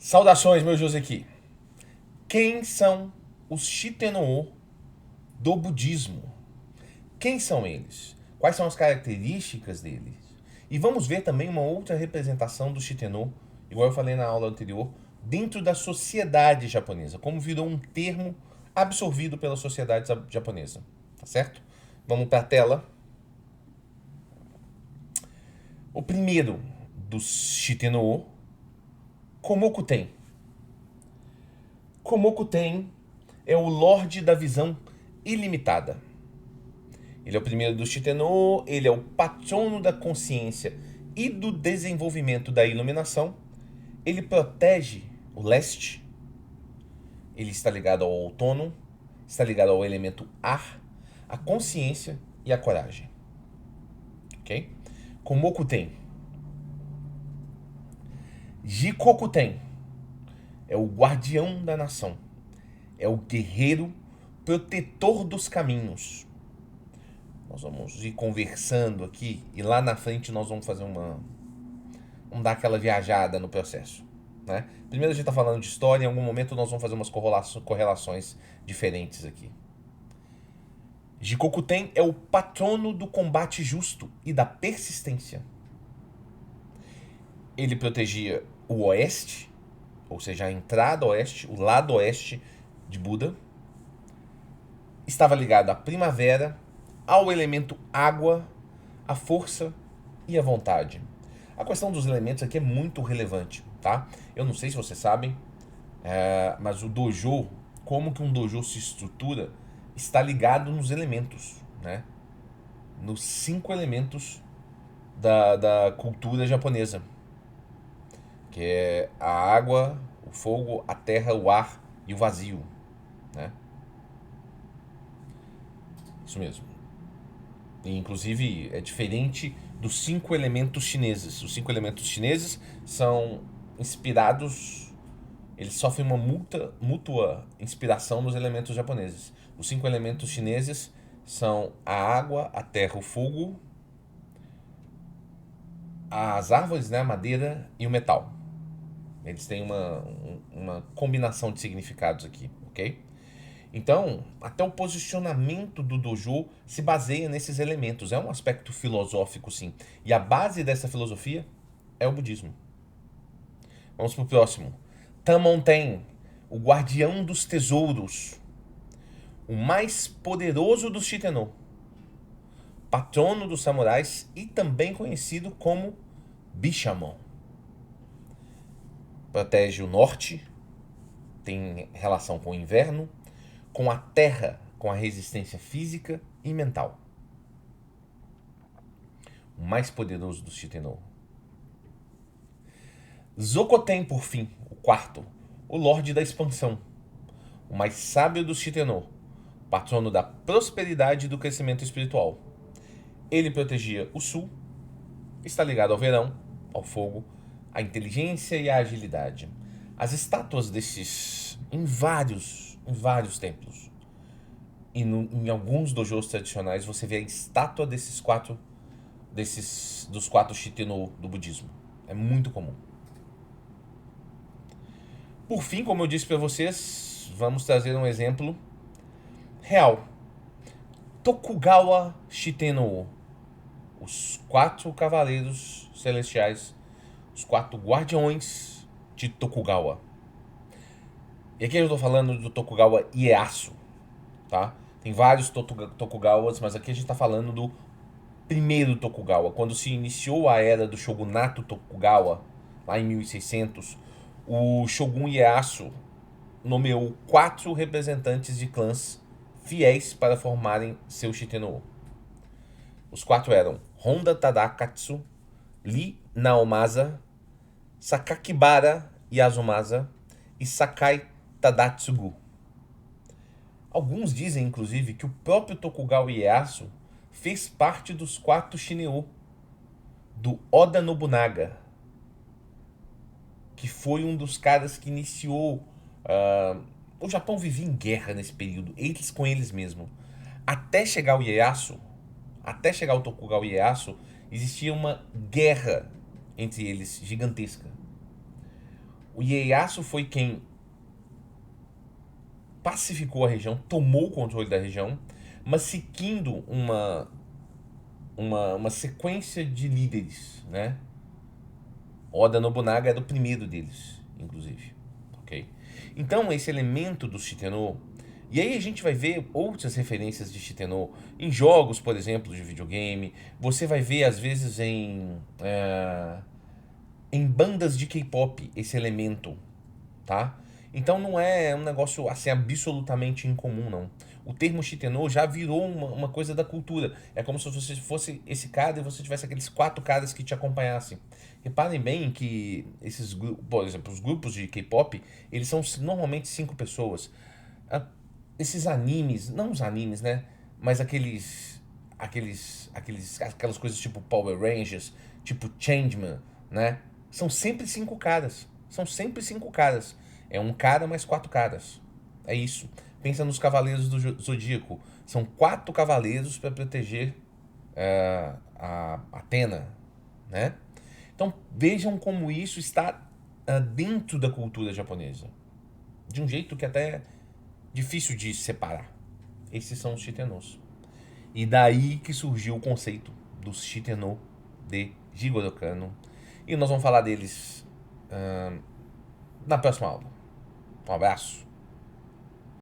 Saudações, meu Joseki. Quem são os Shitennou do budismo? Quem são eles? Quais são as características deles? E vamos ver também uma outra representação do Shitennou, igual eu falei na aula anterior, dentro da sociedade japonesa, como virou um termo absorvido pela sociedade japonesa. Tá certo? Vamos para a tela. O primeiro dos Shitennou, Komokuten. Komokuten é o Lorde da Visão Ilimitada. Ele é o primeiro do Shitennou, ele é o patrono da consciência e do desenvolvimento da iluminação. Ele protege o leste. Ele está ligado ao outono, está ligado ao elemento ar, à consciência e à coragem. Ok? Komokuten. Jikokuten é o guardião da nação. É o guerreiro protetor dos caminhos. Nós vamos ir conversando aqui e lá na frente nós vamos fazer vamos dar aquela viajada no processo. Né? Primeiro a gente está falando de história, em algum momento nós vamos fazer umas correlações diferentes aqui. Jikokuten é o patrono do combate justo e da persistência. Ele protegia o oeste, ou seja, a entrada oeste, o lado oeste de Buda. Estava ligado à primavera, ao elemento água, à força e à vontade. A questão dos elementos aqui é muito relevante, tá? Eu não sei se vocês sabem, mas o dojo, como que um dojo se estrutura, está ligado nos elementos, né? Nos 5 elementos da cultura japonesa, que é a água, o fogo, a terra, o ar e o vazio, né? Isso mesmo. E, inclusive, é diferente dos 5 elementos chineses. Os 5 elementos chineses são inspirados, eles sofrem uma mútua inspiração nos elementos japoneses. Os 5 elementos chineses são a água, a terra, o fogo, as árvores, né, a madeira e o metal. Eles têm uma combinação de significados aqui, ok? Então, até o posicionamento do dojo se baseia nesses elementos. É um aspecto filosófico, sim. E a base dessa filosofia é o budismo. Vamos pro próximo. Tamonten, o guardião dos tesouros. O mais poderoso dos Shitennou. Patrono dos samurais e também conhecido como Bishamon. Protege o norte, tem relação com o inverno, com a terra, com a resistência física e mental. O mais poderoso dos Shitennou. Zokoten, por fim, o quarto, o Lorde da Expansão. O mais sábio dos Shitennou, patrono da prosperidade e do crescimento espiritual. Ele protegia o sul, está ligado ao verão, ao fogo, à inteligência e à agilidade. As estátuas desses em vários templos e em alguns dojos tradicionais você vê a estátua dos 4 Shitennou do budismo. É muito comum. Por fim, como eu disse para vocês, vamos trazer um exemplo real. Tokugawa Shitennou, os 4 cavaleiros celestiais, os 4 guardiões de Tokugawa. E aqui eu estou falando do Tokugawa Ieyasu, tá? Tem vários Tokugawas, mas aqui a gente está falando do primeiro Tokugawa. Quando se iniciou a era do Shogunato Tokugawa, lá em 1600, o Shogun Ieyasu nomeou 4 representantes de clãs fiéis para formarem seu Shitennou. Os 4 eram Honda Tadakatsu, Lee Naomasa, Sakakibara Yasumasa e Sakai Tadatsugu. Alguns dizem, inclusive, que o próprio Tokugawa Ieyasu fez parte dos 4 Shinryu do Oda Nobunaga, que foi um dos caras que iniciou... o Japão vivia em guerra nesse período, eles com eles mesmos. Até chegar o Ieyasu, até chegar o Tokugawa Ieyasu, existia uma guerra entre eles gigantesca. O Ieyasu foi quem pacificou a região, tomou o controle da região, mas seguindo uma sequência de líderes, né? Oda Nobunaga era o primeiro deles, inclusive, ok? Então, esse elemento do Shitennou, e aí a gente vai ver outras referências de Shitennou em jogos, por exemplo, de videogame, você vai ver às vezes em bandas de K-pop esse elemento, tá? Então não é um negócio assim absolutamente incomum, não. O termo Shitennou já virou uma coisa da cultura. É como se você fosse esse cara e você tivesse aqueles 4 caras que te acompanhassem. Reparem bem que esses grupos, por exemplo, os grupos de K-pop, eles são normalmente 5 pessoas. Ah, esses animes, não os animes, né? Mas aquelas coisas tipo Power Rangers, tipo Changeman, né? São sempre 5 caras. São sempre 5 caras. É um cara mais 4 caras. É isso. Pensa nos Cavaleiros do Zodíaco. São 4 cavaleiros para proteger a Atena, né? Então vejam como isso está dentro da cultura japonesa. De um jeito que até é difícil de separar. Esses são os Shitenous. E daí que surgiu o conceito dos Shitennou de Jigoro Kano. E nós vamos falar deles na próxima aula. Um abraço.